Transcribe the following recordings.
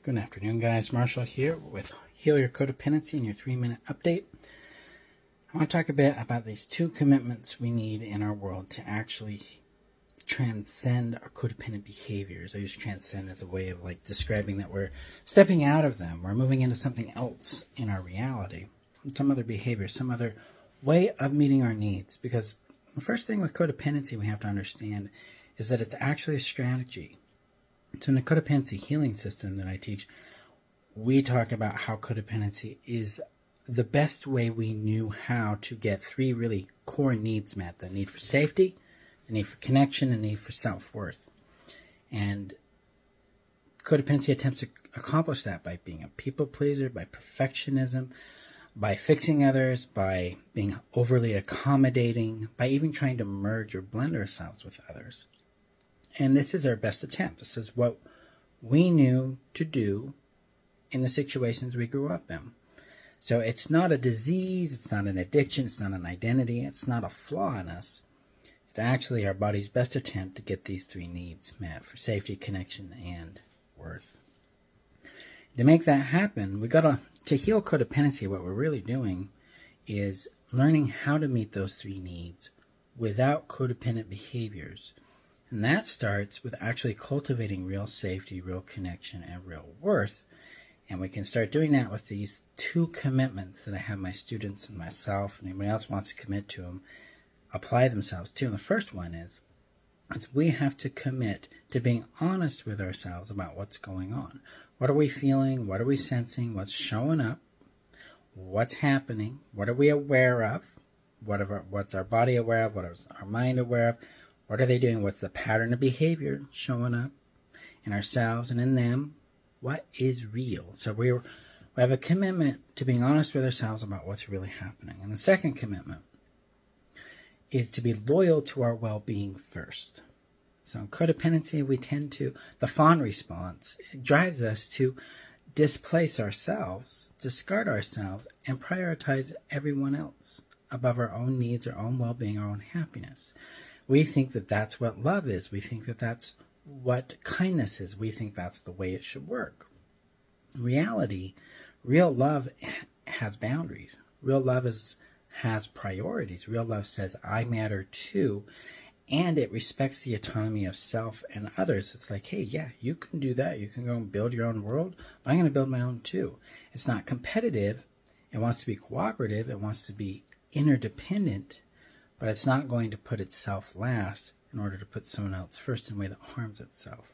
Good afternoon, guys. Marshall here with Heal Your Codependency and your 3-minute update. I want to talk a bit about these two commitments we need in our world to actually transcend our codependent behaviors. I use transcend as a way of describing that we're stepping out of them. We're moving into something else in our reality, some other behavior, some other way of meeting our needs. Because the first thing with codependency we have to understand is that it's actually a strategy. So in the codependency healing system that I teach, we talk about how codependency is the best way we knew how to get 3 really core needs met: the need for safety, the need for connection, and the need for self-worth. And codependency attempts to accomplish that by being a people pleaser, by perfectionism, by fixing others, by being overly accommodating, by even trying to merge or blend ourselves with others. And this is our best attempt. This is what we knew to do in the situations we grew up in. So it's not a disease, it's not an addiction, it's not an identity, it's not a flaw in us. It's actually our body's best attempt to get these 3 needs met for safety, connection, and worth. To make that happen, we got to heal codependency. What we're really doing is learning how to meet those 3 needs without codependent behaviors. And that starts with actually cultivating real safety, real connection, and real worth. And we can start doing that with these 2 commitments that I have my students and myself and anybody else wants to commit to them, apply themselves to. And the first one is we have to commit to being honest with ourselves about what's going on. What are we feeling? What are we sensing? What's showing up? What's happening? What are we aware of? What's our body aware of? What is our mind aware of? What are they doing? What's the pattern of behavior showing up in ourselves and in them? What is real? So we have a commitment to being honest with ourselves about what's really happening. And the second commitment is to be loyal to our well-being first. So in codependency, the fawn response, it drives us to displace ourselves, discard ourselves, and prioritize everyone else above our own needs, our own well-being, our own happiness. We think that that's what love is. We think that that's what kindness is. We think that's the way it should work. In reality, real love has boundaries. Real love has priorities. Real love says, I matter too, and it respects the autonomy of self and others. It's like, hey, yeah, you can do that. You can go and build your own world, but I'm going to build my own too. It's not competitive. It wants to be cooperative. It wants to be interdependent. But it's not going to put itself last in order to put someone else first in a way that harms itself.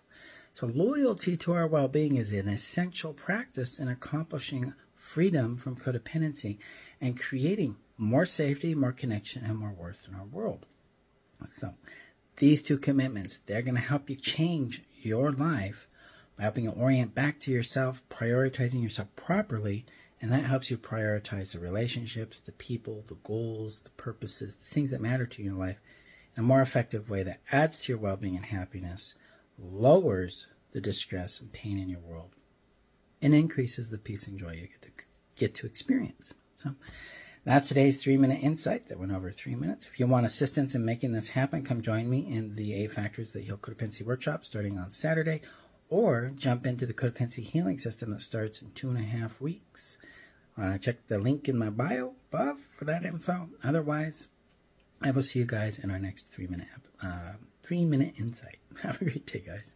So loyalty to our well-being is an essential practice in accomplishing freedom from codependency and creating more safety, more connection, and more worth in our world. So these 2 commitments, they're going to help you change your life by helping you orient back to yourself, prioritizing yourself properly. And that helps you prioritize the relationships, the people, the goals, the purposes, the things that matter to you in life in a more effective way that adds to your well-being and happiness, lowers the distress and pain in your world, and increases the peace and joy you get to experience. So that's today's 3-minute insight that went over 3 minutes. If you want assistance in making this happen, come join me in the 8 Factors That Heal Codependency workshop starting on Saturday, or jump into the Codependency Healing System that starts in 2.5 weeks. Check the link in my bio above for that info. Otherwise, I will see you guys in our next 3-minute insight. Have a great day, guys.